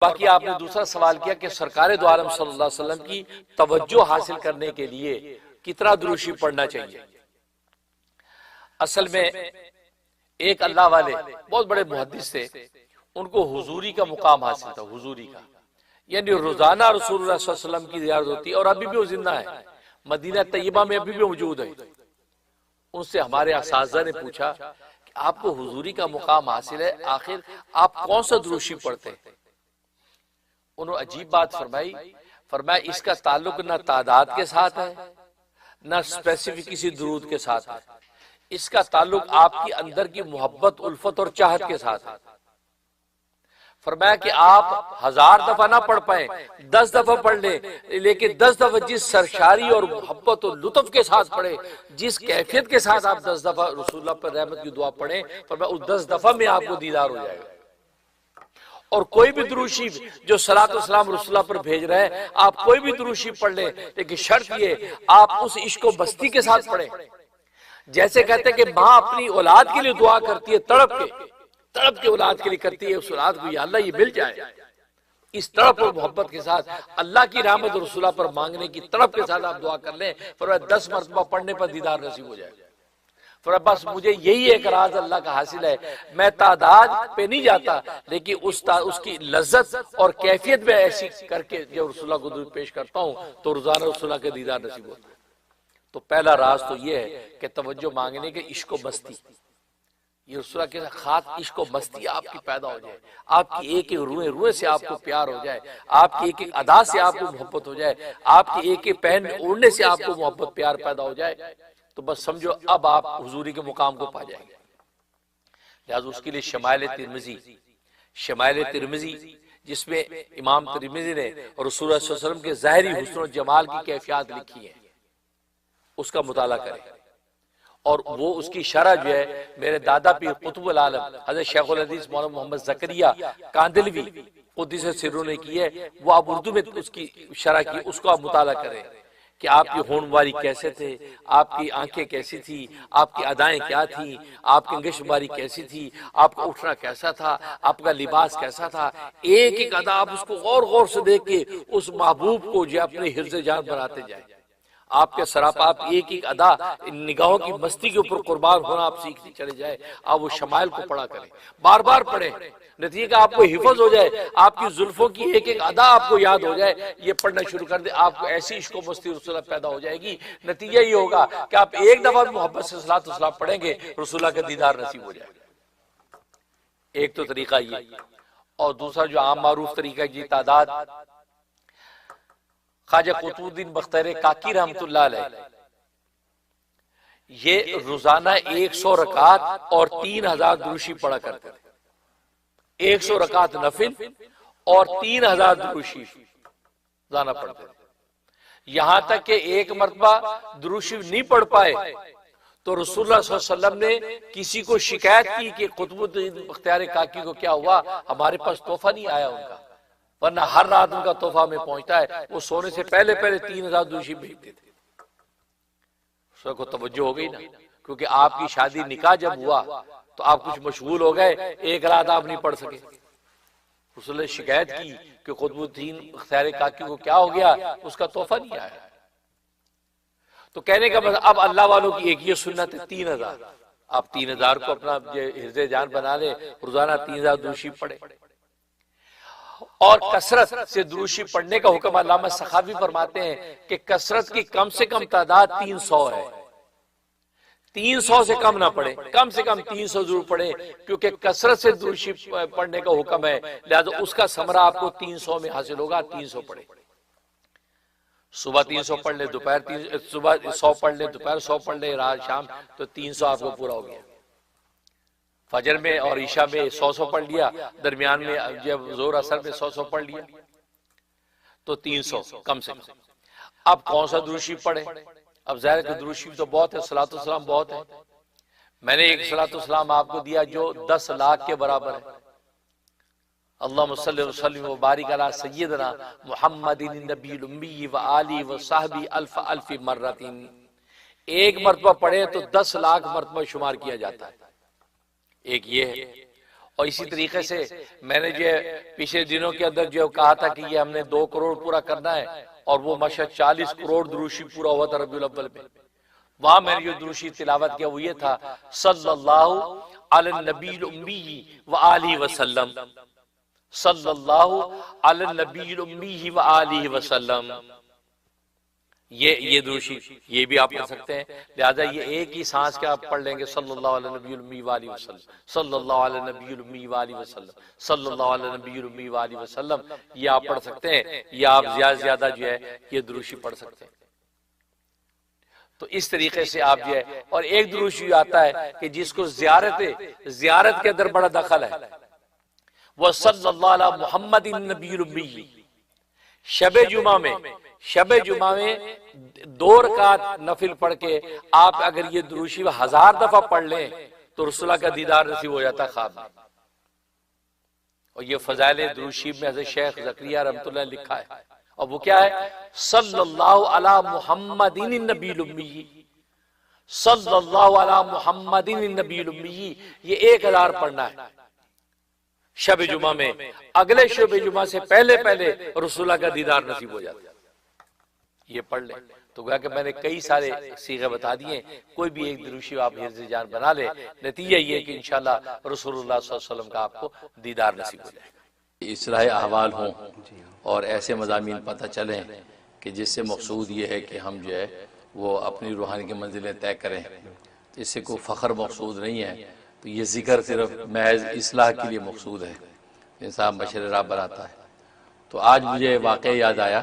बाकी आपने दूसरा सवाल किया कि सरकार दो आलम सल्लल्लाहु अलैहि वसल्लम की तवज्जो हासिल करने के लिए कितना दुरूशी पढ़ना चाहिए। असल में एक अल्लाह वाले बहुत बड़े मुहद्दिस थे, उनको हुजूरी का मुकाम हासिल था, हुजूरी का, यानी रोजाना रसूलुल्लाह सल्लल्लाहु अलैहि वसल्लम की ज़ियारत होती है और अभी भी वो जिंदा है, मदीना तैयबा में अभी भी मौजूद है। उनसे हमारे असातिज़ा ने पूछा कि आपको हुजूरी का मुकाम हासिल है, आखिर आप कौन सा दुरूशी पढ़ते हैं? उन्होंने अजीब बात फरमाई, फरमाया इसका ताल्लुक न तादाद के साथ है न स्पेसिफिक किसी दुरूद के साथ है, इसका ताल्लुक आपकी अंदर की मोहब्बत, उल्फत और चाहत के साथ है। फरमाया कि आप 1000 दफा ना पढ़ पाए, 10 दफा पढ़ ले, लेकिन 10 दफा जिस सरशारी और मोहब्बत और लुत्फ के साथ पढ़े, जिस कैफियत के साथ आप 10 दफा रसूलुल्लाह पर रहमत की दुआ पढ़े, फरमाया उस 10 दफा में आपको दीदार हो जाएगा। और कोई भी दुरूशी जो सलात व सलाम रसूलुल्लाह पर भेज रहे हैं, आप कोई भी दुरूशी पढ़ ले, लेकिन शर्त ये आप उस इश्क व बस्ती के साथ पढ़े। जैसे कहते हैं कि माँ अपनी औलाद के लिए दुआ करती है, तड़प के औलाद के लिए करती है, उस औलाद को या अल्लाह ये मिल जाए, इस तड़प और मोहब्बत के साथ अल्लाह की रहमत रसूलुल्लाह पर मांगने की तड़प के साथ आप दुआ कर लें, फिर 10 मरतबा पढ़ने पर दीदार नसीब हो जाएगा। फिर बस मुझे यही एक राज अल्लाह का हासिल है, मैं तादाद पे नहीं जाता, लेकिन उसकी लज्जत और कैफियत में ऐसी करके जब रसूलुल्लाह को दुरूद पेश करता हूँ तो रोजाना रसूलुल्लाह के दीदार नसीब होता है। तो पहला राज तो ये है कि तवज्जो मांगने के इश्क व मस्ती, ये रसूलुल्लाह के खास इश्क व मस्ती आपकी पैदा हो जाए, आपकी एक एक रूए से आपको प्यार हो जाए, आपकी एक एक अदा से आपको मोहब्बत हो जाए, आपकी एक एक पहन ओढ़ने से आपको मोहब्बत प्यार पैदा हो जाए, तो बस समझो अब आप हुजूरी के मुकाम को पा जाएंगे। लिहाजा उसके लिए शमाइल तिरमिजी जिसमें इमाम तिरमिजी ने रसूलुल्लाह सल्लल्लाहु अलैहि वसल्लम के ज़ाहिरी हुस्न और जमाल की कैफियत लिखी है, उसका मुताला करें। और वो उसकी शरह जो है मेरे दादा पीर कुतुबुल आलम हज़रत शेखुल हदीस मौलाना मोहम्मद ज़करिया कांदिलवी कुद्दीस सिर्रुहु ने की है, वो आप उर्दू में उसकी शरह की, उसको आप मुताला करें कि आपकी होनवारी कैसे थे, आपकी आंखें कैसी थी, आपकी अदाएं क्या थी, आपकी अंगशबारी कैसी थी, आपका उठना कैसा था, आपका लिबास कैसा था, एक एक अदा आप उसको गौर से देख के उस महबूब को जो अपने हिर्ज़े जान बनाते जाए। आपके सरापा आप एक एक अदा निगाहों की मस्ती के ऊपर कुर्बान होना आप सीखते चले जाए। आप वो शमाइल को पढ़ा करें, बार बार पढ़ें, नतीजे का आपको हिफज हो जाए, आपकी जुल्फों की एक एक अदा आपको याद हो जाए, ये पढ़ना शुरू कर दे, आपको ऐसी इश्क व मस्ती रसूलुल्लाह पैदा हो जाएगी। नतीजा ये होगा कि आप एक दफा मोहब्बत से सलात व सलाम पढ़ेंगे, रसूलुल्लाह का दीदार नसीब हो जाएगा। एक तो तरीका ये, और दूसरा जो आम मारूफ तरीका जी तादाद, ख्वाजा कुतुबुद्दीन बख्तियार काकी रहमतुल्लाह अलैह ये रोजाना 100 रकात और 3000 दुरूशी पढ़ा करते थे। 100 रकात नफिल और 3000 दुरूशी रोजाना पढ़ते थे। यहां तक कि एक मरतबा दुरूशी नहीं पढ़ पाए तो रसूलुल्लाह सल्लल्लाहु अलैहि वसल्लम ने किसी को शिकायत की कि कुतुबुद्दीन बख्तियार काकी को क्या हुआ, हमारे पास तोहफा नहीं आया उनका, वरना हर रात उनका तोहफा में पहुंचता है। वो सोने से पहले 3000 दुरूशी भेजते थे। उसको तवज्जो हो गई ना, क्योंकि आपकी शादी निकाह जब हुआ तो आप कुछ मशगूल हो गए, एक रात आप नहीं पढ़ सके। उसने शिकायत की कि कुतुबुद्दीन बख्तियार काकी को क्या हो गया, उसका तोहफा नहीं आया। तो कहने का मतलब अब अल्लाह वालों की एक ये सुन्नत है 3000, आप 3000 को अपना हिर्ज़े जान बना ले, रोजाना 3000 दुरूशी पढ़े। और कसरत से दुरूशी पढ़ने का हुक्म अल्लामा सखावी फरमाते हैं कि कसरत की कम से कम तादाद 300 है, 300 से कम ना पढ़े, कम से कम 300 जरूर पढ़े, क्योंकि कसरत से दुरूशी पढ़ने का हुक्म है। लिहाजा उसका समरा आपको 300 में हासिल होगा। 300 पढ़े, सुबह 300 पढ़ ले, दोपहर सुबह 100 पढ़ ले, दोपहर 100 पढ़ ले, रात शाम, तो 300 आपको पूरा हो गया। फजर में और ईशा में 100 पढ़ लिया, दरमियान में जब जोर असर में 100 पढ़ लिया, तो 300 कम से कम। अब कौन सा दुरूशी पढ़े? अब जाहिर है दुरूशी तो बहुत है, सलातो सलाम बहुत है। मैंने एक सलातो सलाम आपको दिया जो 10 लाख के बराबर है। अल्लाहुम्मा सल्लि व सल्लिम व बारिक अला सय्यिदना मुहम्मदिन नबील उम्मी व आली व साहबी अल्फ मर्रतिन। एक मरतबा पढ़े तो 10 लाख मरतबा शुमार किया जाता है। एक ये है। और इसी तरीके से मैंने जो पिछले दिनों के अंदर जो कहा था कि ये हमने 2 करोड़ पूरा करना है, और वो माशा 40 करोड़ दुरूशी पूरा हुआ था रबीउल अव्वल में। वहां मैंने जो दुरूशी तिलावत किया वो ये था, सल्लल्लाहु अला नबील उम्मी व आलिहि वसल्लम, सल्लल्लाहु अला नबील उम्मी व आलिहि वसल्लम। ये दुरूशी ये भी आप पढ़ सकते हैं। लिहाजा ये एक ही सांस के आप पढ़ लेंगे, सल्लल्लाहु अला नबील उम्मी व आलिहि वसल्लम, सल्लल्लाहु अला नबील उम्मी व आलिहि वसल्लम, सल्लल्लाहु अला नबील उम्मी व आलिहि वसल्लम। ये आप पढ़ सकते हैं, ये आप ज्यादा से ज्यादा जो है ये दुरूशी पढ़ सकते हैं। तो इस तरीके से आप जो है, और एक दुरूशी आता है कि जिसको जियारत के अंदर बड़ा दखल है, वह सल्लल्लाहु अला मुहम्मदिन नबील उम्मी। शबे जुमा में 2 रकात नफिल पढ़ के आप अगर ये दुरूशी 1000 दफा पढ़ लें तो रसूलुल्लाह का दीदार नसीब हो जाता है ख्वाब में। और ये फजाइल दुरूशी में हज़रत शेख ज़करिया रहमतुल्लाह लिखा है, और वो क्या है, सल्लल्लाहु अला मुहम्मदिन नबील उम्मी, सल्लल्लाहु अला मुहम्मदिन नबील उम्मी। ये 1000 पढ़ना है शब जुमा में। अगले शब जुमा से पहले रसूलुल्लाह का दीदार नसीब हो जाता है। ये पढ़ ले। तो गया कि मैंने कई सारे सीगे बता दिए, कोई भी एक दुरूशी आप हिफ्ज़ जान बना ले, नतीजा ये कि इंशाल्लाह रसूलुल्लाह सल्लल्लाहु अलैहि वसल्लम का आपको दीदार नसीब हो जाएगा। इस्लाह अहवाल हों और ऐसे मज़ामीन पता चलें कि जिससे मकसूद ये है कि हम जो है वो अपनी रूहानी की मंजिलें तय करें, तो इससे कोई फ़ख्र मकसूद नहीं है। तो ये जिक्र सिर्फ महज इस्लाह के लिए मकसूद है, इंसान बशर राह बनाता है। तो आज मुझे वाक़या याद आया,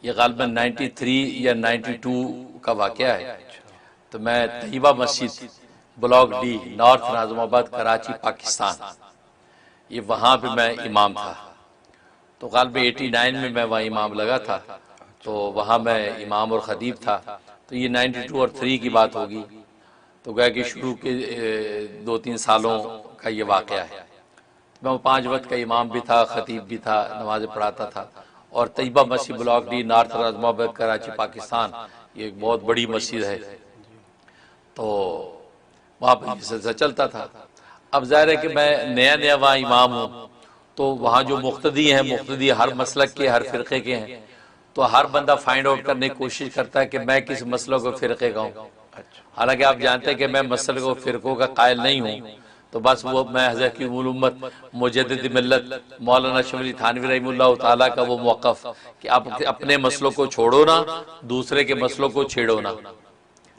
ये ग़ालिबन 93 या 92 का वाक़या है। तो मैं तैयबा मस्जिद block D north Nazimabad Karachi Pakistan, ये वहाँ पे मैं इमाम था। तो ग़ालिबन 89 में मैं वहाँ इमाम लगा था, तो वहाँ मैं इमाम और ख़तीब था। तो ये 92 और 3 की बात होगी। तो गया कि शुरू के 2-3 सालों का ये वाक़या है। तो मैं 5 वक्त का इमाम भी था, ख़तीब भी था, नमाज़ें पढ़ाता था। और तैयबा मस्जिद block D north Nazimabad Karachi Pakistan, ये एक बहुत बड़ी मस्जिद है। तो वहाँ पर सिलसिला चलता था। अब ज़ाहिर है कि मैं नया वहाँ इमाम हूँ, तो वहाँ जो मुक़्तदी हैं, मुक़्तदी हर मसलक के, हर फ़िरक़े के हैं। तो हर बंदा फाइंड आउट करने की कोशिश करता है कि मैं किस मसलक को फ़िरक़े का हूँ। हालांकि आप जानते हैं कि मैं मसलक व फ़िरक़ों का कायल नहीं हूँ। तो बस वो मैं हज़रत की उम्मत मुजद्दिद मिल्लत मौलाना शबली थानवी रहमतुल्लाह ताला का वो मौक़िफ़ कि आप अपने मसलों को छोड़ो ना, दूसरे के मसलों को छेड़ो ना,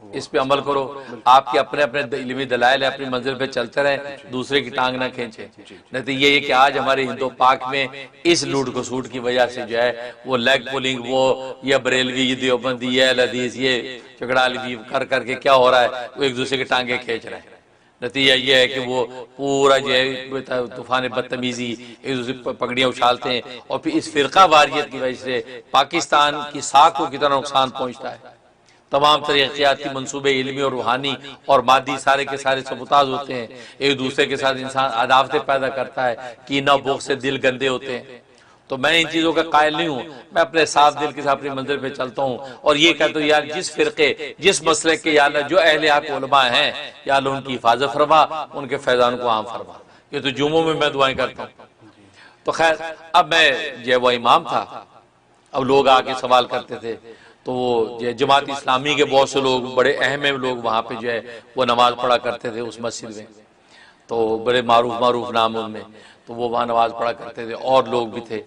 इस पे अमल करो। आपके अपने अपने इल्मी दलाइल है, अपनी मंजिल पे चलते रहें, दूसरे की टांग ना खींचे। नहीं तो ये है कि आज हमारे हिंदू पाक में इस लूट खसूट की वजह से जो है वो लेग पुलिंग, वो ये बरेलवी, ये देवबंदी, ये हदीस, ये चकड़ाली कर करके क्या हो रहा है, वो एक दूसरे की टांगे खींच रहे हैं। नतीजा ये है कि वो पूरा जो है तूफान बदतमीजी, एक दूसरे पगड़ियाँ उछालते हैं, और फिर इस फ़िरका वारियत की वजह से पाकिस्तान की साख को कितना नुकसान पहुँचता है। तमाम तरक्याती मनसूबे इल्मी और रूहानी और मादी सारे के सारे सबूताज होते हैं। एक दूसरे के साथ इंसान अदावतें पैदा करता है, कीना बोख से दिल गंदे होते हैं। तो मैं इन चीज़ों का कायल नहीं हूँ, मैं अपने साफ दिल के साथ अपनी मंजिल पे चलता हूँ और ये कहता हूँ यार जिस फ़िरके, जिस मसले के या अल्लाह जो अहले हक उलमा हैं, या अल्लाह उनकी हिफाजत फरमा, उनके फैज़ान को आम फरमा। ये तो जुम्मों में मैं दुआएं करता हूँ। तो खैर अब मैं जो वो इमाम था, अब लोग आके सवाल करते थे, तो वो जमात इस्लामी के बहुत से लोग, बड़े अहम लोग वहाँ पे जो है वो नमाज पढ़ा करते थे उस मस्जिद में। तो बड़े मारूफ नाम उनमें, तो वो वहाँ नमाज पढ़ा करते थे, और लोग भी थे।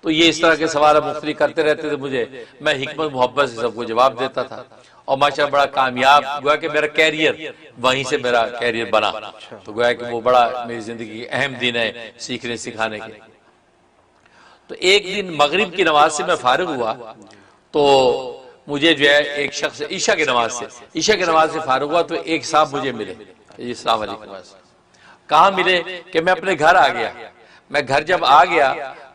तो ये इस तरह के सवाल मुख्तलिफ करते रहते थे मुझे, मैं हिकमत मोहब्बत से सबको जवाब देता था, और माशाअल्लाह बड़ा कामयाब, गोया कि मेरा कैरियर वहीं से मेरा कैरियर बना। तो गोया कि वो बड़ा मेरी ज़िंदगी की अहम दिन है सीखने सिखाने के। तो एक दिन मगरिब की नमाज से मैं फारिग हुआ, तो मुझे जो है एक शख्स ईशा की नमाज से फारिग हुआ, तो एक साहब मुझे मिले, अस्सलाम वालेकुम। कहाँ मिले कि मैं अपने घर आ गया। मैं घर जब आ गया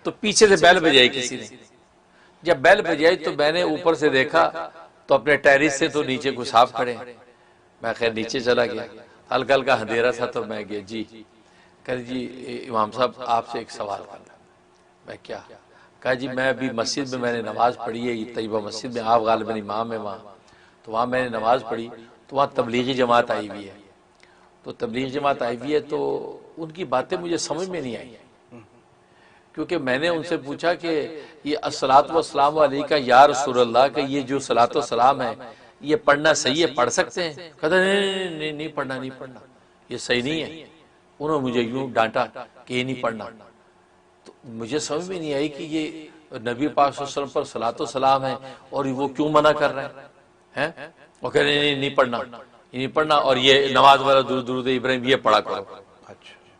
तो पीछे से बेल बजाई किसी ने। जब बेल बजाई तो मैंने ऊपर से देखा तो अपने टेरिस से तो नीचे कुछ साहब खड़े। मैं खैर नीचे चला गया, हल्का हल्का अंधेरा था, तो मैं गया, जी कह जी इमाम साहब आपसे एक सवाल करना। मैं क्या? कहा जी मैं अभी मस्जिद में मैंने नमाज पढ़ी है, ये तैयबा मस्जिद में, आप गालिबन इमाम है वहाँ, तो वहाँ मैंने नमाज पढ़ी, तो वहाँ तबलीगी जमात आई हुई है। तो तबलीगी जमात आई हुई है, तो उनकी बातें मुझे समझ में नहीं आई, क्योंकि मैंने उनसे पूछा कि ये अस्सलातु वस्सलामु अलैका या रसूलल्लाह का ये जो सलातो सलाम है ये पढ़ना सही है, पढ़ सकते हैं? कहते नहीं पढ़ना, नहीं पढ़ना, ये सही नहीं है। उन्होंने मुझे यूं डांटा कि ये नहीं पढ़ना। तो मुझे समझ में नहीं आई कि ये नबी पाक सल्लल्लाहु अलैहि वसल्लम पर सलातो सलाम है और वो क्यों मना कर रहे हैं? वो कह रहे नहीं पढ़ना, ये नहीं पढ़ना, और ये नमाज वाला दुरूद इब्राहिम ये पढ़ा करो।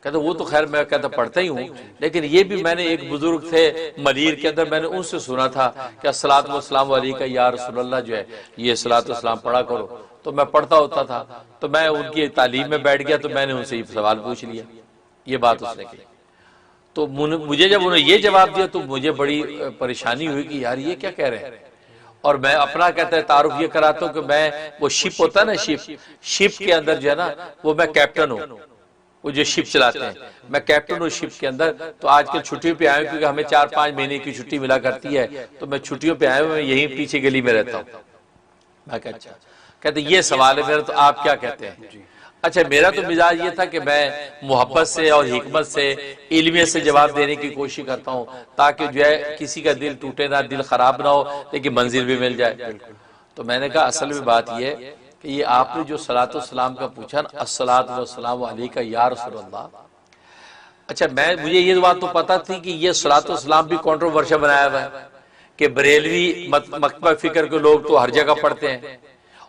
कहते वो तो खैर मैं कहता पढ़ता ही हूँ, लेकिन ये भी मैंने एक बुजुर्ग थे मलीर के अंदर, मैंने उनसे सुना था कि अस्सलातु वस्सलामु अलैका या रसूलल्लाह जो है ये सलातो सलाम पढ़ा करो। तो मैं पढ़ता होता था, तो मैं उनकी तालीम में बैठ गया, तो मैंने उनसे ये सवाल पूछ लिया, ये बात उसने की। तो मुझे जब उन्होंने ये जवाब दिया तो मुझे बड़ी परेशानी हुई कि यार ये क्या कह रहे हैं। और मैं अपना कहता है तारुफ ये कराता हूँ कि मैं वो शिप होता है ना, शिप के अंदर जो है ना वो मैं कैप्टन हूँ, वो जो शिप चलाते हैं, मैं कैप्टन हूँ शिप के अंदर। तो आजकल छुट्टियों पे आया हूँ क्योंकि हमें 4-5 महीने की छुट्टी मिला करती है, तो मैं छुट्टियों पे आया हूँ, मैं यहीं पीछे गली में रहता हूँ। मैं कहा अच्छा। कहते ये सवाल है मेरा, तो आप क्या कहते हैं? अच्छा, मेरा तो मिजाज ये था कि मैं मोहब्बत से और हिकमत से इल्म से जवाब देने की कोशिश करता हूँ, ताकि जो है किसी का दिल टूटे ना, दिल खराब ना हो, लेकिन मंजिल भी मिल जाए। तो मैंने कहा असल में बात ये कि ये आपने जो सलातो सलाम का पूछा ना, अस्सलातु वस्सलामु अलैका या रसूलल्लाह, अच्छा मुझे ये बात तो पता थी कि ये सलातो सलाम भी कंट्रोवर्शियल बनाया हुआ है कि बरेलवी मकतबा फिक्र के लोग तो हर जगह पढ़ते हैं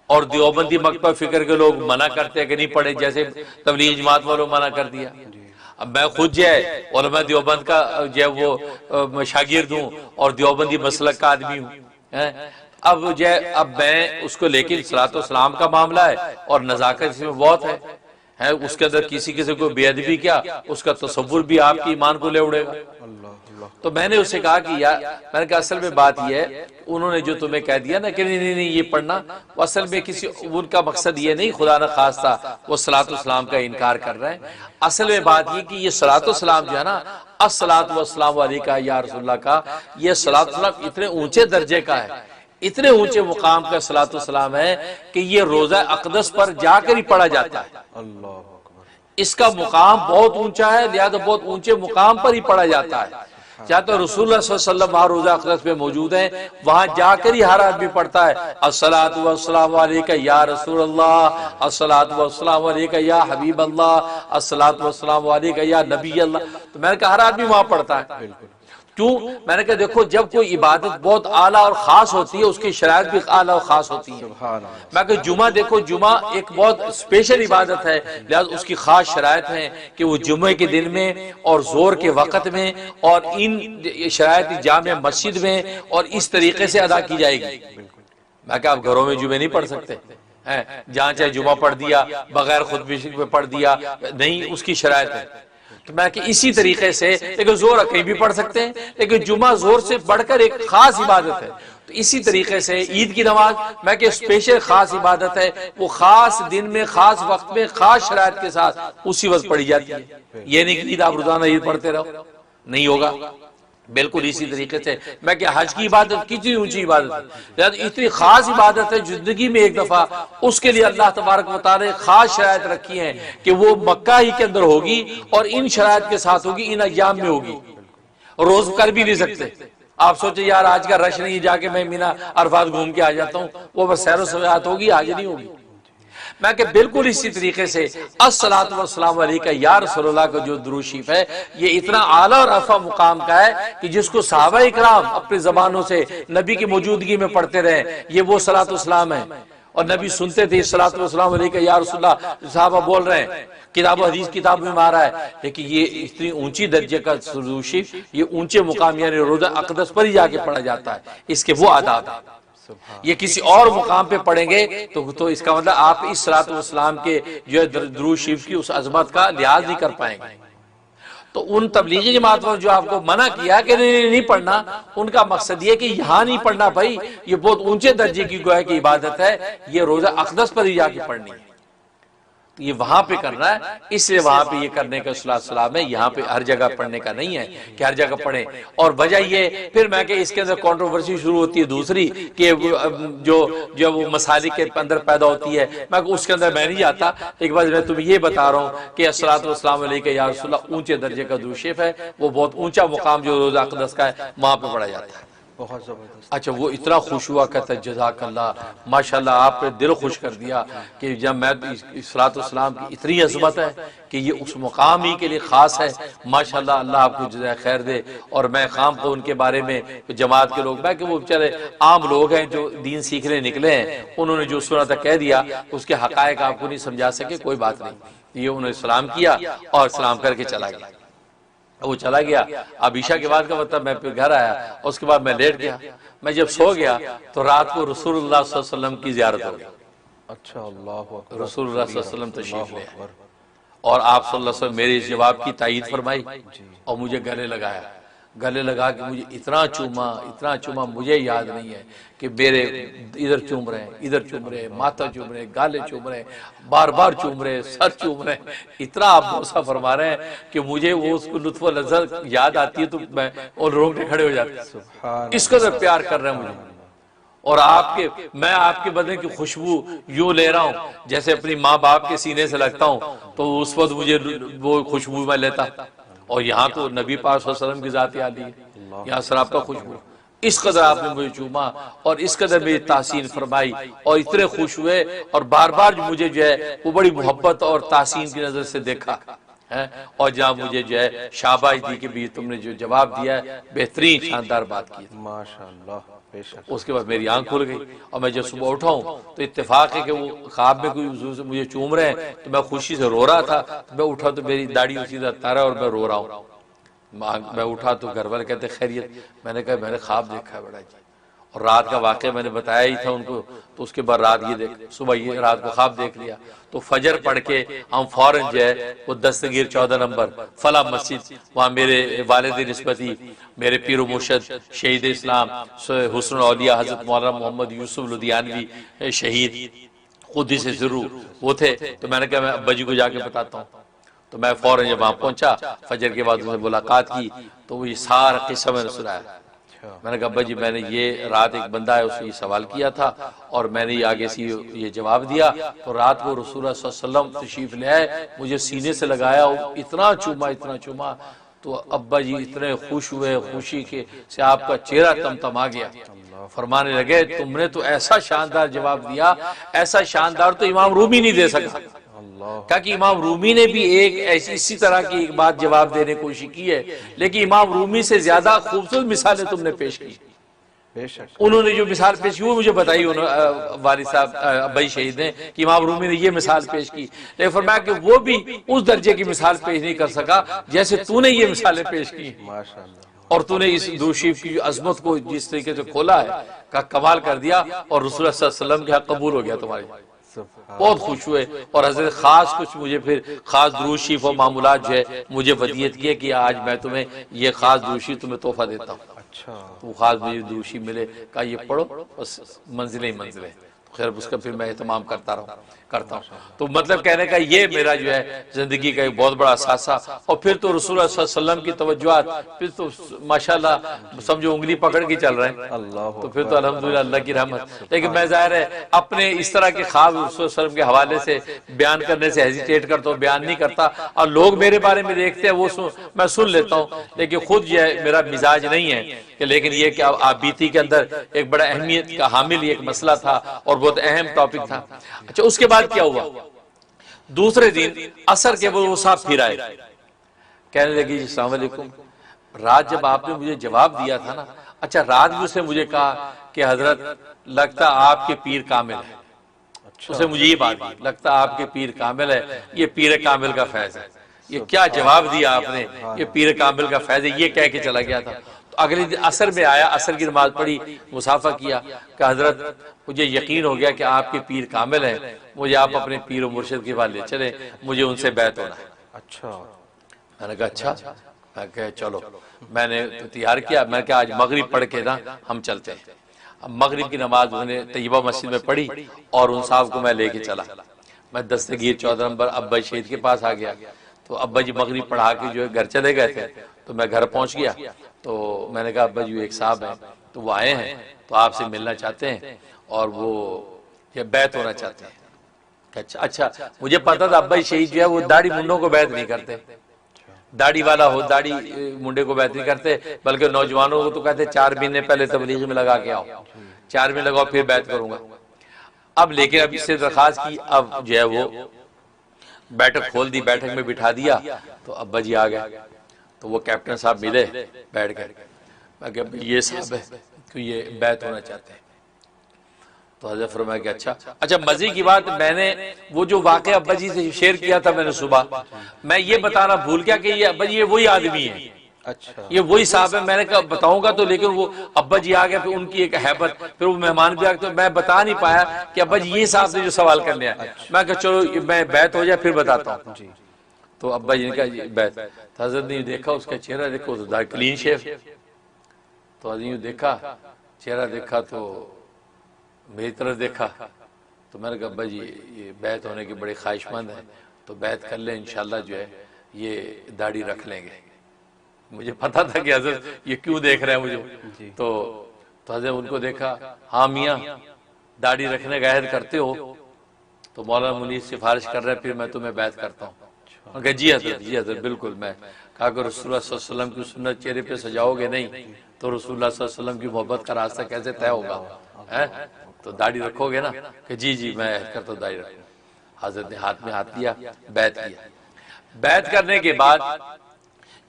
और देवबंदी मकतबा फिक्र के लोग मना करते हैं कि नहीं पढ़े, जैसे तबलीग जमात वालों मना कर दिया। अब मैं खुद जो है उलमा देवबंद का जो है वो शागिर्द हूँ और देवबंदी मसलक का आदमी हूँ। अब जो है अब मैं उसको, लेकिन सलातो सलाम का मामला है और नजाकत इसमें बहुत है, उसके अंदर किसी को बेअदबी क्या उसका तसव्वुर भी आपके ईमान को ले उड़ेगा। तो मैंने उससे कहा कि यार, मैंने कहा असल में बात यह है, उन्होंने जो तुम्हें कह दिया ना कि नहीं ये पढ़ना, वो असल में किसी उनका मकसद ये नहीं, खुदा न खास्ता वो सलातो सलाम का इनकार कर रहे हैं। असल में बात ये कि ये सलातो सलाम जो है ना, अस्सलातु वस्सलामु अलैका या रसूलल्लाह का, ये सलातो सलाम इतने ऊंचे दर्जे का है, इतने ऊंचे मुकाम का सलातो सलाम है कि ये रोजा अक़दस पर जाकर ही पढ़ा जाता है। अल्लाह, इसका मुकाम बहुत ऊंचा है, लिहाजा बहुत ऊंचे मुकाम पर ही पढ़ा जाता है। क्या तो रसूलुल्लाह सल्लल्लाहु अलैहि वसल्लम वहाँ रोजा अक़दस में मौजूद है, वहां जाकर ही हर आदमी पढ़ता है अस्सलातु वस्सलामु अलैका या रसूलल्लाह, अस्सलातु वस्सलामु अलैका या हबीब अल्लाह, अस्सलातु वस्सलामु अलैका या नबी अल्लाह। तो मैंने कहा हर आदमी वहां पढ़ता है। क्यों? मैंने कहा देखो, जब कोई इबादत बहुत आला और खास होती है उसकी शरायत भी आला और खास होती है। मैं कहा जुमा देखो, जुमा एक बहुत स्पेशल इबादत है, लिहाजा उसकी खास शरायत है कि वो जुमे के दिन में और जोर के वक़्त में और इन शरायत जामे मस्जिद में और इस तरीके से अदा की जाएगी। मैं कहा आप घरों में जुमे नहीं पढ़ सकते हैं, जहाँ चाहे जुमा पढ़ दिया, बगैर खुतबे में पढ़ दिया, नहीं, उसकी शरायत है। तो मैं कि इसी तरीके से, लेकिन जोर कहीं भी पढ़ सकते हैं, लेकिन जुमा जोर से बढ़कर एक खास इबादत है। तो इसी तरीके से ईद की नमाज मैं कि स्पेशल खास इबादत है, वो खास दिन में, खास वक्त में, खास शरायत के साथ उसी वक्त पढ़ी जाती है। ये नहीं कि ईद आप रोजाना ईद पढ़ते रहो, नहीं होगा। बिल्कुल इसी तरीके से मैं कि हज की इबादत कितनी ऊंची इबादत है, इतनी खास इबादत है, जिंदगी में एक दफा उसके लिए अल्लाह तबारक व तआला ने खास शरायत रखी है कि वो मक्का ही के अंदर होगी और इन शरायत के साथ होगी, इन अय्याम में होगी, रोज कर भी नहीं सकते। आप सोचे यार आज का रश नहीं, जाके मैं मीना अरफात घूम के आ जाता हूँ, वो बस सैरो सवात होगी, आज नहीं होगी। मैं कि बिल्कुल इसी तरीके से अस्सलातु वस्सलामु अलैका या रसूलल्लाह का जो दुरूद शरीफ है, ये इतना आला और रफ़ा मुकाम का है कि जिसको सहाबा इकराम अपनी जबानों से नबी की मौजूदगी में पढ़ते रहे, ये वो सलातु सलाम है। और नबी सुनते थे सलातु वस्सलामु अलैका या रसूलल्लाह, सहाबा बोल रहे हैं, किताब हदीस किताब में मारा है, लेकिन ये इतनी ऊंची दर्जे का दुरूद शरीफ, ये ऊंचे मुकाम यानी रोजा अक़दस पर ही जाके पढ़ा जाता है, इसके वो आदाब है। ये किसी और मुकाम पे पढ़ेंगे तो इसका मतलब आप इस सलातो वस्सलाम के जो है दुरूद शरीफ की उस अजमत का लिहाज नहीं कर पाएंगे। तो उन तबलीगी जमात पर जो आपको मना किया कि नहीं पढ़ना, उनका मकसद ये कि यहाँ नहीं पढ़ना भाई, ये बहुत ऊंचे दर्जे की गोया की इबादत है, ये रोजा अक़दस पर ही जाके पढ़नी है। तो ये वहां पे करना है, इसलिए वहां पे ये करने का सलाम है, यहाँ पे हर जगह पढ़ने का नहीं है कि हर जगह पढ़े। और वजह ये फिर मैं कि इसके अंदर कंट्रोवर्सी शुरू होती है दूसरी कि जो वो मसालिक के अंदर पैदा होती है, मैं उसके अंदर मैं नहीं जाता। एक बार मैं तुम्हें ये बता रहा हूँ कि अस्सलातु वस्सलाम अलैका या रसूलल्लाह ऊंचे दर्जे का दुरूद शरीफ है, वो बहुत ऊंचा मुकाम जो रोज़ा अक़दस का है वहां पे पढ़ा जाता है। बहुत जबरदस्त। अच्छा, वो इतना खुश हुआ, कहता है जज़ाकल्लाह, माशाल्लाह आपने दिल खुश कर दिया कि जब मैं सलातो सलाम की इतनी अज़मत है कि ये उस मुकाम ही के लिए खास है, माशाल्लाह, अल्लाह आपको जज़ाए खैर दे। और मैं खाम को उनके बारे में जमात के लोग, मैं कि वो बेचारे आम लोग हैं जो दीन सीखने निकले हैं, उन्होंने जो सुना था कह दिया, उसके हकायक आपको नहीं समझा सके, कोई बात नहीं। ये उन्होंने सलाम किया और सलाम करके चला गया। वो चला गया। अब ईशा के बाद का मतलब मैं फिर घर आया और उसके बाद मैं लेट गया। मैं जब सो गया तो रात को रसूलुल्लाह सल्लल्लाहु अलैहि वसल्लम की ज़ियारत हो गई। अच्छा, अल्लाह अकबर। रसूलुल्लाह सल्लल्लाहु अलैहि वसल्लम तशरीफ ले आए और आप सल्लल्लाहु अलैहि वसल्लम मेरे इस जवाब की तायीद फरमाई और मुझे गले लगाया। गले लगा के मुझे इतना चूमा, मुझे याद नहीं है कि मेरे इधर चूम रहे हैं, इधर चूम रहे, माथा चूम रहे, गाले चूम रहे, बार बार चूम रहे, सर चूम रहे, इतना आप भरोसा फरमा रहे हैं कि मुझे वो उसको लुत्फ व लज़्ज़त याद आती है तो मैं और रोंगटे खड़े हो जाते हैं। इस कदर प्यार कर रहे हैं मुझे। और मैं आपके बदले की खुशबू यूं ले रहा हूं जैसे अपनी माँ बाप के सीने से लगता हूं, तो उस वक्त मुझे वो खुशबू मैं लेता। और यहाँ तो नबी पाक सल्लल्लाहु अलैहि वसल्लम की ज़ात आली है, यहाँ सरापा खुशबू। इस कदर आपने मुझे चूमा और इस कदर मेरी तासीन फरमाई और इतने खुश हुए और बार बार मुझे जो है वो बड़ी मोहब्बत और तासीन की नजर से देखा है। और जहाँ मुझे जो है शाबाश दी कि भी तुमने जो जवाब दिया है बेहतरीन शानदार बात की, माशाअल्लाह। उसके बाद मेरी आंख खुल गई और मैं जब सुबह उठा हूँ तो इत्तेफाक है कि वो ख्वाब में कोई मुझे चूम रहे हैं, तो मैं खुशी से रो रहा था। तो मैं उठा तो मेरी दाढ़ी उसी तरह तारा और मैं रो रहा हूँ। मैं उठा तो घर वाले कहते खैरियत। मैंने कहा मैंने ख्वाब देखा है बड़ा जी, और रात का वाक़या मैंने बताया ही था उनको। तो उसके बाद रात ये देख, सुबह ये रात को ख्वाब देख लिया। तो फजर पढ़ के हम फौरन जो है वो दस्तगीर 14 नंबर फला मस्जिद, वहाँ मेरे वालिद निस्बती मेरे पीर मुर्शद शहीद इस्लाम हुस्नुल औलिया हजरत मौलाना मोहम्मद यूसुफ लुधियानवी शहीद खुदी से ज़रूर वो थे। तो मैंने कहा मैं अब्बा जी को जाके बताता हूँ। तो मैं फौरन जब वहाँ पहुंचा, फजर के बाद उनसे मुलाकात की तो वो ये सारा किस्सा मैंने सुनाया। मैंने कहा अब्बा जी मैंने ये रात एक बंदा है उससे ये सवाल किया था और मैंने ये आगे से ये जवाब दिया। तो रात को रसूलुल्लाह सल्लल्लाहु अलैहि वसल्लम तशरीफ ले आए, मुझे सीने से लगाया और इतना चूमा। तो अब्बा जी इतने खुश हुए, खुशी के से आपका चेहरा तमतमा गया। फरमाने लगे तुमने तो ऐसा शानदार जवाब दिया, ऐसा शानदार तो इमाम रूमी नहीं दे सका। कहा कि इमाम रूमी ने भी एक ऐसी इसी तरह की एक बात जवाब देने की कोशिश की है, लेकिन इमाम रूमी से ज्यादा खूबसूरत मिसालें तुमने पेश की। उन्होंने जो मिसाल पेश की वो मुझे बताई वालिद साहब अब्बाई शहीद ने कि इमाम रूमी ने ये मिसाल पेश की, लेकिन फरमाया कि वो भी उस दर्जे की मिसाल पेश नहीं कर सका जैसे तूने ये मिसालें पेश की। और तूने इस दूशीफ की अजमत को जिस तरीके से खोला है का कमाल कर दिया और रसूलुल्लाह सल्लल्लाहु अलैहि वसल्लम के हक कबूल हो गया तुम्हारी। बहुत खुश हुए और हजरत खास कुछ मुझे फिर खास दुरूद शरीफ और मामूलात जो है मुझे वदियत किए कि आज मैं तुम्हें ये खास दुरूद शरीफ तुम्हें तोहफा देता हूँ। अच्छा, तो खास मुझे दुरूद शरीफ मिले, कहा ये पढ़ो बस मंजिलें ही मंजिलें। खैर उसका फिर मैं एहतमाम करता हूँ। तो मतलब कहने का ये मेरा जो है जिंदगी का एक बहुत बड़ा असासा। और फिर तो रसूलुल्लाह सल्लल्लाहु अलैहि वसल्लम की तवज्जुआत फिर तो माशाल्लाह समझो उंगली पकड़ के चल रहे हैं। तो फिर तो अल्हम्दुलिल्लाह अल्लाह की रहमत। लेकिन मैं जाहिर है अपने इस तरह के ख्वाब रसूलुल्लाह सल्लल्लाहु अलैहि वसल्लम के हवाले से बयान करने से हेजिटेट करता हूँ, बयान नहीं करता। और लोग मेरे बारे में देखते हैं वो मैं सुन लेता हूँ, लेकिन खुद जो है मेरा मिजाज नहीं है कि। लेकिन ये कि आप बीती के अंदर एक बड़ा अहमियत का हामिल एक मसला था और बहुत अहम टॉपिक था। अच्छा, उसके बाद क्या हुआ, दूसरे दिन असर के वो साहब फिर आए, कहने लगे जी अस्सलाम वालेकुम, रात जब आपने मुझे जवाब दिया था ना, अच्छा रात भी उसने मुझे कहा कि हजरत लगता आपके पीर कामिल है। उसने मुझे ये बात की, लगता आपके पीर कामिल है, ये पीर कामिल का फैज है। ये क्या जवाब दिया आपने, ये पीर कामिल का फैज है, ये कह के चला गया था। अगले दिन असर में आया, असर की नमाज पढ़ी, मुसाफा किया कि हजरत मुझे यकीन हो गया कि आपके पीर कामिल हैं, मुझे आप अपने पीर और मुर्शिद के पास ले चले, मुझे उनसे बैत होना है। अच्छा, मैंने कहा अच्छा, मैं कहा चलो। मैंने तो तैयार किया, मैं क्या आज मगरिब पढ़ के ना हम चलते हैं। अब मगरिब की नमाज उन्होंने तैयबा मस्जिद में पढ़ी और उन साहब को मैं लेके चला। मैं दस्तगीर 14 नंबर अब्बा शहीद के पास आ गया। तो अब्बा जी मगरिब पढ़ा के जो है घर चले गए थे। तो मैं घर पहुंच गया तो मैंने कहा अब्बा जी एक साहब हैं तो वो आए हैं तो आपसे मिलना चाहते हैं और वो ये बैत होना चाहते हैं। अच्छा, मुझे पता था अब्बा शहीद जो है वो दाढ़ी मुंडों को बैत नहीं करते, दाढ़ी वाला हो दाढ़ी मुंडे को बैत नहीं करते, बल्कि नौजवानों को तो कहते 4 महीने पहले तबलीग में लगा के आओ, 4 महीने लगाओ फिर बैत करूंगा। अब लेकिन अब इससे दरखास्त की, अब जो है वो बैठक खोल दी, बैठक में बिठा दिया तो अब्बा जी आ गए। तो वो कैप्टन साहब मिले, बैठ गए। मैं कहा ये साहब है तो ये बैत होना चाहते हैं। तो हज़रत फरमाया कि अच्छा मजे की बात, मैंने वो जो वाक़े अब्बा जी से शेयर किया था मैंने सुबह, मैं ये बताना भूल गया कि ये अब्बा जी ये वही आदमी है, अच्छा ये वही साहब है। मैंने कहा बताऊंगा तो, लेकिन वो अब्बा जी आ गए, फिर उनकी एक हैबत, फिर वो मेहमान भी आ गए, तो मैं बता नहीं पाया कि अब्बा जी ये साहब से जो सवाल करने आए। मैं कहा चलो मैं बैत हो जाए फिर बताता हूँ। तो अब्बा जी ने कहा बैत। तो हज़रत ने देखा उसका चेहरा, देखो तो क्लीन शेव। तो हज़रत ने देखा चेहरा, देखा तो मेरी तरफ देखा। तो मैंने कहा अब्बा जी ये बैत होने के बड़े ख्वाहिशमंद हैं तो बैत कर लें, इंशाल्लाह जो है ये दाढ़ी रख लेंगे। मुझे पता था कि हज़रत ये क्यों देख रहे हैं मुझे। तो हज़रत उनको देखा, हाँ मियाँ दाढ़ी रखने का अहद करते हो? तो मौलाना मुनीर सिफारिश कर रहे हैं फिर मैं तुम्हें बैत करता हूँ। उन्होंने कहा जी हज़रत बिल्कुल। मैं कहा कि रसूलुल्लाह सल्लल्लाहु अलैहि वसल्लम की सुन्नत चेहरे पे सजाओगे नहीं तो रसूलुल्लाह सल्लल्लाहु अलैहि वसल्लम की मोहब्बत का रास्ता कैसे तय होगा, है? तो दाढ़ी रखोगे ना? कि जी मैं अहद करता हूँ दाढ़ी रखूँ। हज़रत ने हाथ में हाथ दिया, बैत किया। बैत करने के बाद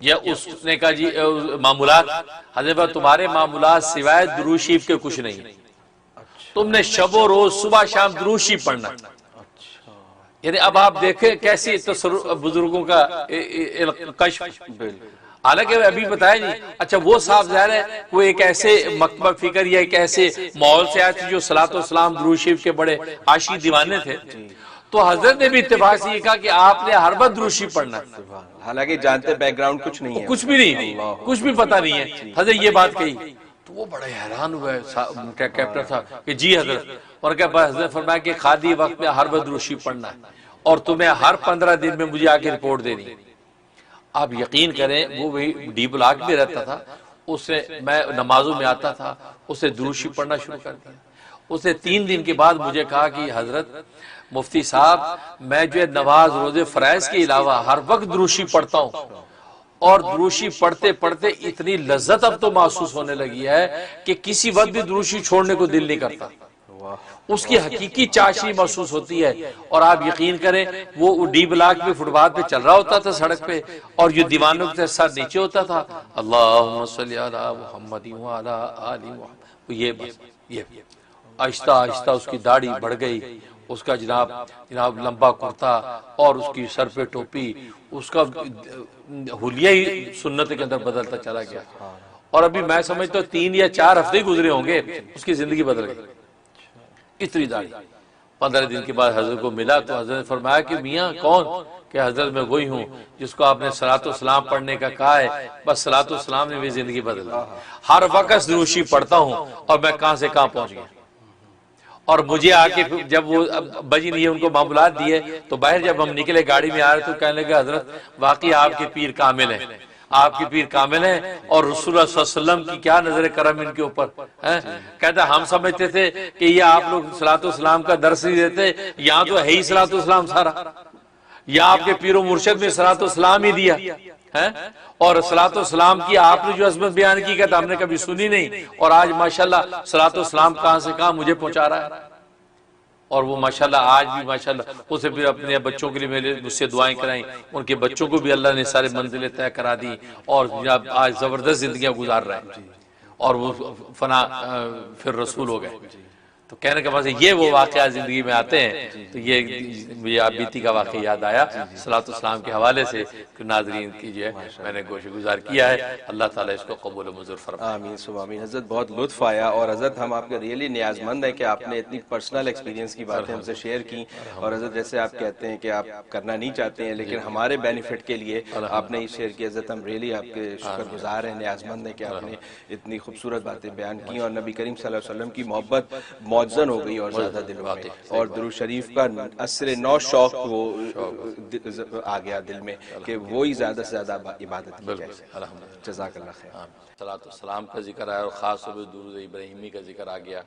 ये उसने कहा जी मामूलात, हज़रत तुम्हारे मामूलात सिवाय दुरूद शरीफ के कुछ नहीं, तुमने शबो रोज सुबह शाम दुरूद शरीफ पढ़ना। यानी अब आप देखें कैसी बुजुर्गों का कश्फ, हालांकि अभी बताया नहीं। अच्छा वो साहब ज़ाहिर है वो एक ऐसे मकबा फिक्र या एक ऐसे माहौल से आए थे जो सलातो सलाम दुरूद शरीफ के बड़े आशिक दीवाने थे। तो हजरत ने भी इत्तेफाक से कहा कि आपने हर वक्त दुरूद शरीफ पढ़ना, हालांकि जानते बैकग्राउंड कुछ नहीं है, कुछ भी नहीं, कुछ भी पता नहीं है। हजरत ये बात कही तो वो बड़े हैरान हुए कैप्टन साहब कि जी हजरत। और क्या हजरत फरमाया कि खादी वक्त में हर वक्त दुरूद शरीफ पढ़ना है और तुम्हें हर 15 दिन में मुझे आके रिपोर्ट देनी। आप यकीन करें वो वही डी ब्लॉक में रहता था, उससे मैं नमाजों में आता था, उससे दुरूद शरीफ पढ़ना शुरू कर दिया। उसने 3 दिन के बाद मुझे कहा कि हजरत मुफ्ती साहब मैं जो है नमाज रोजे फराइज के अलावा हर वक्त दुरूद शरीफ पढ़ता हूँ और दुरूद शरीफ पढ़ते पढ़ते इतनी लज्जत अब तो महसूस होने लगी है कि किसी वक्त भी दुरूद शरीफ छोड़ने को दिल नहीं करता। उसकी हकीकी चाशनी महसूस होती है। और आप यकीन करें वो डी ब्लॉक पे फुटपाथ पे चल रहा होता था सड़क पे और जो दीवानों के सर नीचे होता था, अल्लाहुम्मा सल्ली अला मुहम्मद व अला आलि मुहम्मद। ये बस ये आहिस्ता आहिस्ता उसकी दाढ़ी बढ़ गई, उसका जनाब लंबा कुर्ता और उसकी सर पे टोपी, उसका हुलिया ही सुन्नत के अंदर बदलता चला गया। और अभी मैं समझता हूँ 3 या 4 हफ्ते गुजरे होंगे उसकी जिंदगी बदल गई, इतनी दाढ़ी। 15 दिन के बाद हजरत को मिला तो हजरत ने फरमाया कि मियाँ कौन? कि हजरत मैं वही हूँ जिसको आपने सलातो सलाम पढ़ने का कहा है, बस सलातो सलाम ने मेरी जिंदगी बदल दी। हर वक्त दुरूद शरीफ पढ़ता हूँ और मैं कहां से कहां पहुंच गया। और मुझे आके जब वो बजी ने उनको मामूलात दिए तो बाहर जब हम निकले गाड़ी में आ रहे तो कहने लगे हजरत वाकई आपके पीर कामिल हैं, आपके पीर कामिल हैं और रसूलुल्लाह सल्लल्लाहु अलैहि वसल्लम की क्या नजर करम इनके ऊपर है। कहता हम समझते थे कि ये आप लोग सलातो सलाम का दर्स नहीं देते, यहाँ तो है ही सलातो सलाम सारा, या आपके पीरो मुर्शिद में सलातो सलाम ही दिया है। और सलातो सलाम की आपने जो अजमत बयान की कहता हमने कभी सुनी नहीं, और आज माशाल्लाह सलातो सलाम कहां से कहां मुझे पहुंचा रहा है। और वो माशाल्लाह आज भी माशाल्लाह उसे फिर अपने बच्चों के लिए मुझसे दुआएं कराई, उनके बच्चों को भी अल्लाह ने सारे मंजिलें तय करा दी और आज जबरदस्त जिंदगियां गुजार रहे हैं और वो फना फिर रसूल हो गए। तो कहने के बाद ये वो वाकया जिंदगी में आते हैं तो ये मुझे आप बीती का वाकया याद आया सलातो सलाम के हवाले से। नाज़रीन कीजिए मैंने गोश गुजार किया है, अल्लाह ताला इसको कबूल मंजूर फरमाए। आमीन सुबह आमीन। हज़रत बहुत लुत्फ आया और हज़रत हम आपके रियली नियाजमंद है कि आपने इतनी पर्सनल एक्सपीरियंस की बातें हमसे शेयर की। और हज़रत जैसे आप कहते हैं कि आप करना नहीं चाहते हैं लेकिन हमारे बेनिफिट के लिए आपने ये शेयर किया, हज़रत हम रियली आपके शुक्रगुजार हैं, नियाजमंद है कि आपने इतनी खूबसूरत बातें बयान की और नबी करीम सल्लल्लाहु अलैहि वसल्लम की मौजन हो गई और ज्यादा दिलों में, और दुरूद शरीफ का असर नौ शौक वो आ गया दिल में कि वो ही ज्यादा से ज्यादा इबादत की जाए। जज़ाकल्लाह खैर। सलातो सलाम का जिक्र आया और ख़ास तौर पर दुरूद इब्राहिमी का जिक्र आ गया।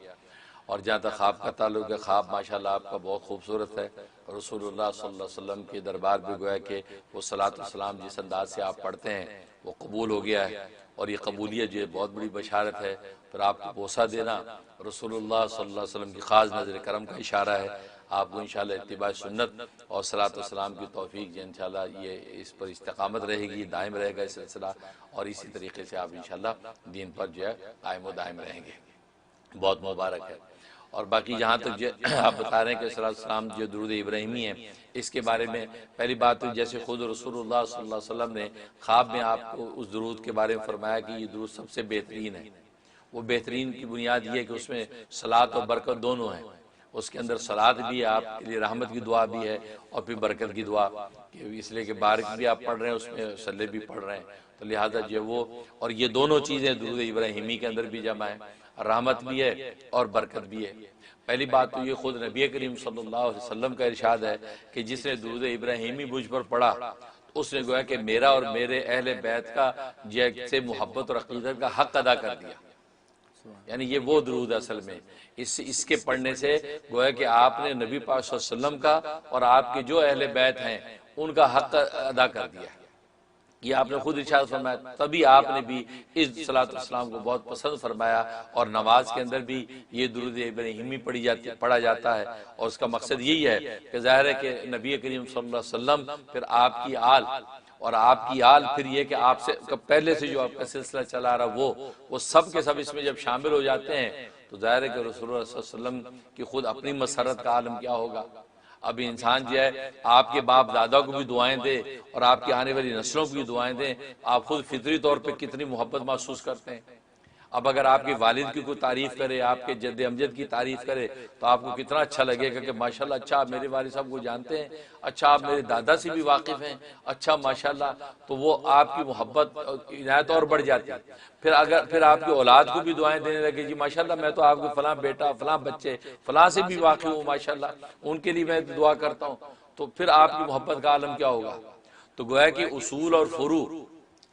और जहाँ तक ख्वाब का ताल्लुक है, ख्वाब माशाल्लाह आपका बहुत खूबसूरत है। रसूलुल्लाह सल्लल्लाहु अलैहि वसल्लम के दरबार भी गोया कि वो सलातो सलाम जिस अंदाज से आप पढ़ते हैं वो कबूल हो गया है, और ये कबूलियत जो है बहुत बड़ी बशारत है। फिर आपको बोसा देना रसूलुल्लाह सल्लल्लाहु अलैहि वसल्लम की ख़ास नज़र करम का इशारा है। आपको इंशाअल्लाह इत्तिबा सुन्नत और सलातो सलाम की तौफीक जो इंशाअल्लाह ये इस पर इस्तिकामत रहेगी, दायम रहेगा इस सिलसिला, और इसी तरीके से आप इंशाअल्लाह दीन पर जो है कायम व दायम रहेंगे। बहुत मुबारक है। और बाकी जहाँ तक जो आप बता रहे हैं कि सलातो सलाम जो दुरूद इब्राहिमी है, इसके बारे में पहली बात तो जैसे खुद रसूलुल्लाह सल्लल्लाहु अलैहि वसल्लम ने ख्वाब में आपको उस दुरूद के बारे में फरमाया कि ये दुरूद सबसे बेहतरीन है। वो बेहतरीन की बुनियाद ये है कि उसमें सलात और बरकत दोनों है। उसके अंदर सलात भी है, आपके लिए रहमत की दुआ भी है, और फिर बरकत की दुआ, इसलिए कि बारिक भी आप पढ़ रहे हैं, उसमें सल्ले भी पढ़ रहे हैं, तो लिहाजा जो वो, और ये दोनों चीज़ें दुरूद इब्राहिमी के अंदर भी जमा है, रहमत भी है और बरकत भी है। पहली बात तो ये खुद नबी करीम सल्लल्लाहु अलैहि वसल्लम का इरशाद है कि जिसने दुरूद इब्राहिमी मुझ पर पढ़ा तो उसने गोया कि मेरा और मेरे अहले बैत का जैसे मोहब्बत और अकीदत का हक अदा कर दिया। यानी ये वो दुरूद असल में इसके पढ़ने से गोया कि आपने नबी पाक सल्लल्लाहु अलैहि वसल्लम का और आपके जो अहले बैत हैं उनका हक अदा कर दिया। ये आपने खुद इरशाद फरमाया, तभी आपने भी इस सलातो सलाम को बहुत पसंद फरमाया, और नमाज के अंदर भी ये दुरूद इब्राहिमी पढ़ा जाता है। और उसका मकसद यही है कि ज़ाहिर है कि नबी करीम सल्लल्लाहु अलैहि वसल्लम, फिर आपकी आल, और आपकी आल फिर ये कि आपसे पहले से जो आपका सिलसिला चला रहा वो सब के सब इसमें जब शामिल हो जाते हैं तो ज़ाहिर है कि रसूलुल्लाह सल्लल्लाहु अलैहि वसल्लम की खुद अपनी मसरत का आलम क्या होगा। अब इंसान जो है आपके बाप दादा को भी दुआएं दे और आपकी आने वाली नस्लों को भी दुआएं दें, आप खुद फितरी तौर पे कितनी मोहब्बत महसूस करते हैं। अब अगर आपके वालिद की कोई तारीफ करे, आपके जद्द अमजद की तारीफ करे, तो आपको कितना अच्छा लगेगा कि माशाल्लाह, अच्छा आप मेरे वालिद साहब को जानते हैं, अच्छा आप मेरे दादा से भी वाकिफ हैं, अच्छा माशाल्लाह, तो वो आपकी मोहब्बत इनायत और बढ़ जाती है। फिर आपकी औलाद को भी दुआएं देने लगे, जी माशाल्लाह मैं तो आपके फलां बेटा, फलां बच्चे, फलां से भी वाकिफ हूँ माशाल्लाह, उनके लिए मैं दुआ करता हूँ, तो फिर आपकी मोहब्बत का आलम क्या होगा। तो गोया कि उसूल और फुरू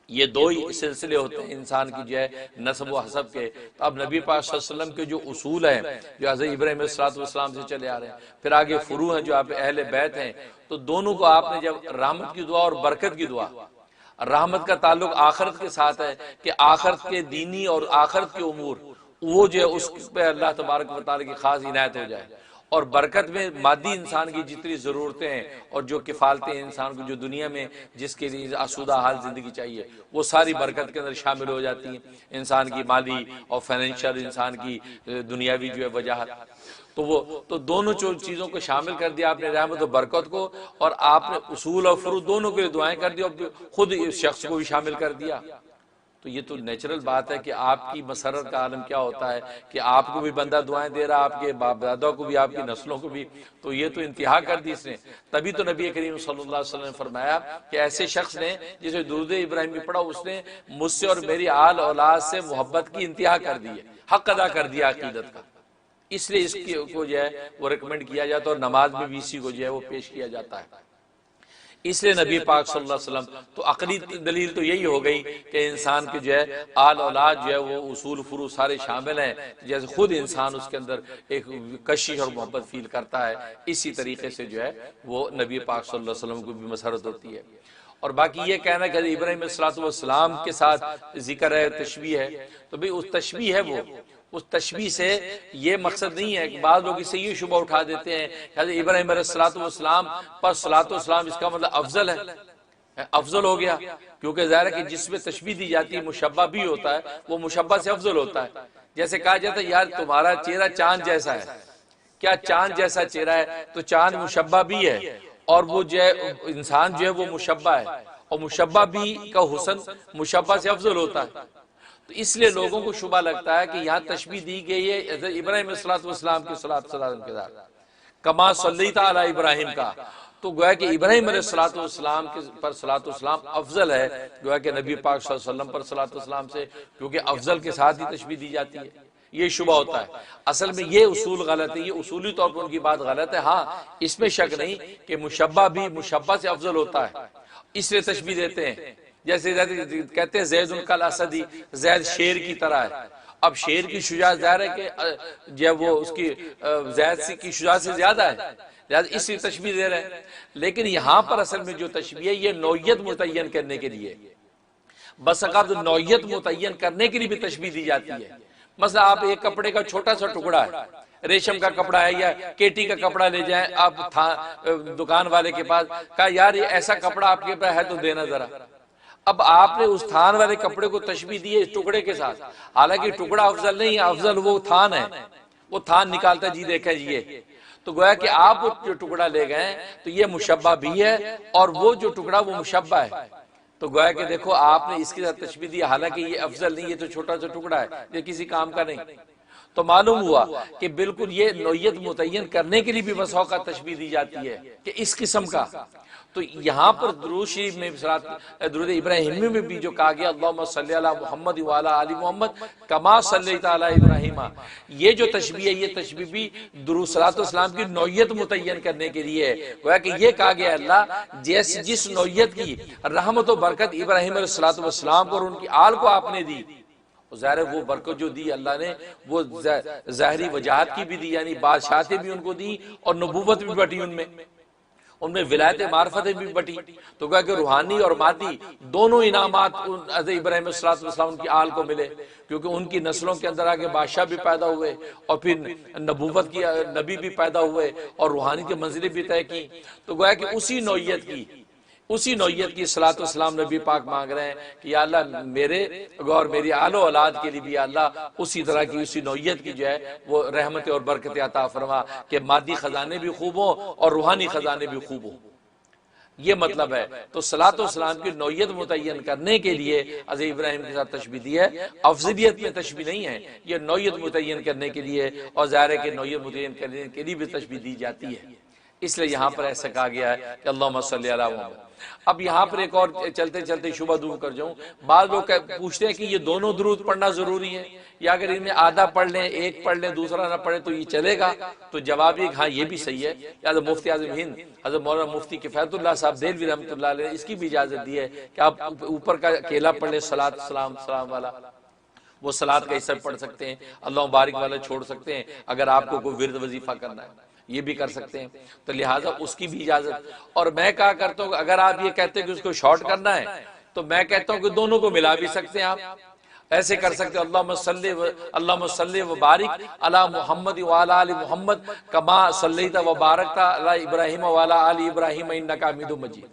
ये दो ही सिलसिले होते हैं इंसान की जो है नस्ब व हसब के। तो अब नबी पाक सल्लल्लाहु अलैहि वसल्लम के जो उसूल हैं जो हज़रत इब्राहीम अलैहिस्सलाम से चले आ रहे हैं, फिर आगे फुरू हैं जो आप अहले बैत हैं, तो दोनों को आपने जब रहमत की दुआ और बरकत की दुआ, रहमत का ताल्लुक आखिरत के साथ है कि आखिरत के दीनी और आखिरत के उमूर वो जो है उस पर अल्लाह तबारक व तआला की खास इनायत हो जाए, और बरकत में मादी इंसान की जितनी ज़रूरतें हैं और जो किफ़ालतें इंसान को जो दुनिया में जिसके लिए आसूदा हाल ज़िंदगी चाहिए वो सारी बरकत के अंदर शामिल हो जाती हैं। इंसान की माली और फाइनेंशियल, इंसान की दुनियावी जो है वजाहत, तो दोनों चीज़ों को शामिल कर दिया आपने, रहमत और बरकत को, और आपने उसूल और फुरू दोनों के लिए दुआएं कर दी और खुद इस शख्स को भी शामिल कर दिया। तो ये तो नेचुरल बात है कि आपकी मसरत का आलम क्या होता है कि आपको भी बंदा दुआएं दे रहा, आपके बाप दादा को भी, आपकी नस्लों को भी, तो ये तो इंतहा कर दी इसने। तभी तो नबी करीम सल्लल्लाहु अलैहि वसल्लम ने फरमाया कि ऐसे शख्स ने जिसे दुरूद इब्राहिमी पढ़ा उसने मुझसे और मेरी आल औलाद से मोहब्बत की इंतहा कर दी है, हक अदा कर दिया अकीदत का। इसलिए इसको जो है वो रिकमेंड किया जाता है और नमाज में भी इसी को जो है वो पेश किया जाता है। इसलिए नबी पाक सल्लल्लाहु अलैहि वसल्लम, तो अकली दलील तो यही हो गई कि इंसान के जो है आल औलाद जो है वो उसूल फुरू सारे शामिल हैं। जैसे खुद इंसान उसके अंदर एक कशिश और मोहब्बत फील करता है, इसी तरीके से जो है वो नबी पाक सल्लल्लाहु अलैहि वसल्लम को भी मसरत होती है। और बाकी ये कहना कि इब्राहीम अलैहिस्सलाम के साथ जिक्र है, तशबीह है, तो भाई उस तशबीह है वो, उस तशबीह से ये मकसद नहीं है कि बाद लोग इससे ये शुबह उठा देते हैं कि इब्राहीम अलैहिस्सलाम पर सलातो सलाम इसका मतलब अफजल है, अफजल हो गया, क्योंकि ज़ाहिर है कि जिसमें तशबीह दी जाती है मुशब्बा भी होता है, वो मुशब्बा से अफजल होता है। जैसे कहा जाता है यार तुम्हारा चेहरा चांद जैसा है, क्या चांद जैसा चेहरा है, तो चांद मुशब्बा भी है और वो जो है इंसान जो है वो मुशब्बा है, और मुशब्बा भी का हुस्न मुशब्बा से अफजल होता है। तो इसलिए लोगों को शुबा लगता है कि यहाँ तशबीह दी गई है इब्राहीम अलैहिस्सलाम के साथ, कमा सल्लैता अला इब्राहिम का, तो गोया कि इब्राहीम अलैहिस्सलाम के पर सलातो सलाम अफजल है गोया कि नबी पाक सल्लल्लाहु अलैहि वसल्लम पर सलातो सलाम से, क्योंकि अफजल के साथ ही तशबीह दी जाती है। ये शुबा होता है। असल में ये उसूल गलत है, ये उसूली तौर पर उनकी बात गलत है। हाँ, इसमें शक नहीं कि मुशब्बा भी मुशब्बा से अफजल होता है, इसलिए तशबीह देते हैं। जैसे कहते हैं जैद उनका असदी, जैद शेर की तरह है। अब शेर की शुजाअत ज़ाहिर है कि जब वो उसकी जैद की शुजाअत से ज्यादा है, लिहाजा इसलिए तशबीह दे रहे हैं। लेकिन यहाँ पर असल में जो तशबीह है ये नौयत मुतय्यन करने के लिए, बस अगर नौयत मुतय्यन करने के लिए भी तशबीह दी जाती है। मसला आप एक कपड़े का छोटा सा टुकड़ा है, रेशम का कपड़ा है या केटी का कपड़ा ले जाएं आप दुकान वाले के पास, कहा यार ये ऐसा कपड़ा आपके पास है तो देना जरा। अब आपने उस थान वाले कपड़े को तशबीह दी है इस टुकड़े के साथ, हालांकि टुकड़ा अफजल नहीं है, अफजल वो थान है। वो थान निकालता जी देखे जी ये, तो गोया कि आप वो जो टुकड़ा ले गए तो ये मुशब्बा भी है और वो जो टुकड़ा वो मुशब्बा है। तो गोया कि देखो आपने इसके साथ तशबीह दी, हालांकि ये अफजल नहीं, ये तो छोटा सा टुकड़ा है, ये किसी काम का नहीं। तो मालूम हुआ कि बिल्कुल ये नौयत मुतय्यन करने के लिए भी बस औक़ात तशबीह दी जाती है कि इस किस्म का। तो यहाँ पर दुरूद शरीफ में दुरूद इब्राहिमी में भी जो कहा गया अल्लाहुम्मा सल्ली अला मुहम्मद व अला आलि मुहम्मद कमा सल्लैता अला इब्राहीम, ये जो तशबीह है ये तशबीह भी दुरूद सलातो सलाम की नौयत मुतय्यन करने के लिए है। गोया कि ये कहा गया अल्लाह जैसे जिस नौयत की रहमत व बरकत इब्राहीम अलैहिस्सलातु वस्सलाम को और उनकी आल को आपने दी, ज़ाहिर वो बरकत जो दी अल्लाह ने वो ज़ाहिरी वजाहत की भी दी, यानी बादशाहतें भी उनको दी और नबूवत भी बटी उनमें विलायत मार्फतें भी बटी। तो कहा कि रूहानी और मादी दोनों इनामात हज़रत इब्राहीम अलैहिस्सलाम की आल को मिले, क्योंकि उनकी नस्लों के अंदर आगे बादशाह भी पैदा हुए और फिर नबूवत की नबी भी पैदा हुए और रूहानी की मंजिलें भी तय की। तो गोया कि उसी नौयत की सलातो सलाम नबी पाक मांग रहे हैं कि या अल्लाह मेरे और मेरी आलो औलाद के लिए भी अल्लाह उसी तरह की उसी नौयत की जो है वो रहमत और बरकत अता फरमा कि मादी खजाने भी खूब हो और रूहानी खजाने भी खूब हो। ये मतलब है। तो सलातो सलाम की नौयत मुतय्यन करने के लिए हज़रत इब्राहिम के साथ तशबीह दी है, अफज़लियत में तशबीह नहीं है, ये नौयत मुतय्यन करने के लिए और ज़ाहिर है कि नौयत मुतय्यन करने के लिए भी तशबीह दी जाती है। इसलिए यहाँ पर ऐसा कहा गया है कि अल्लाहुम्मा सल्ली अला मुहम्मद। अब यहाँ पर एक और चलते चलते शुबा दूर कर जाऊं, बाद लोग पूछते हैं कि ये दोनों दुरूद पढ़ना जरूरी है या अगर इनमें आधा पढ़ लें एक पढ़ लें दूसरा ना पढ़े तो ये चलेगा? तो जवाब ये हाँ ये भी सही है। या मुफ्ती आज़म हिंद हज़रत मौलाना मुफ्ती किफ़ायतुल्लाह साहब देलवी रहमतुल्लाह अलैह इसकी भी इजाजत दी है कि आप ऊपर का अकेला पढ़ लें सलात सलाम सलाम वाला, वो सलात का हिस्सा पढ़ सकते हैं, अल्लाह बारिक वाला छोड़ सकते हैं। अगर आपको कोई विर्द वजीफा करना है ये भी कर सकते हैं, तो लिहाजा उसकी भी इजाजत। और मैं कहा करता हूँ अगर आप ये कहते हैं कि उसको शॉर्ट करना है तो मैं कहता हूँ कि दोनों को मिला भी सकते हैं। आप ऐसे कर सकते हैं अल्लाहुम्मा सल्ली व बारिक अला मुहम्मद व अला आलि मुहम्मद कमा सल्लैता व बारकता अला इब्राहीम व अला आलि इब्राहीम इन्नका हमीदुम मजीद।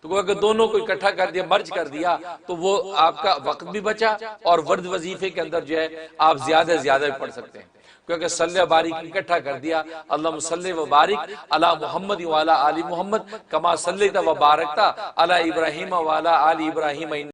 तो अगर दोनों को इकट्ठा कर दिया, मर्ज कर दिया, तो वो आपका वक्त भी बचा और वर्द वजीफे के अंदर जो है आप ज्यादा से ज्यादा भी पढ़ सकते हैं, क्योंकि सल्ले बारिक इकट्ठा कर दिया अल्लाहुम्मा सल्ली व बारिक अला मुहम्मद व अला आलि मुहम्मद कमा सल्लैता व बारकता अला इब्राहीम व अला आलि इब्राहीम।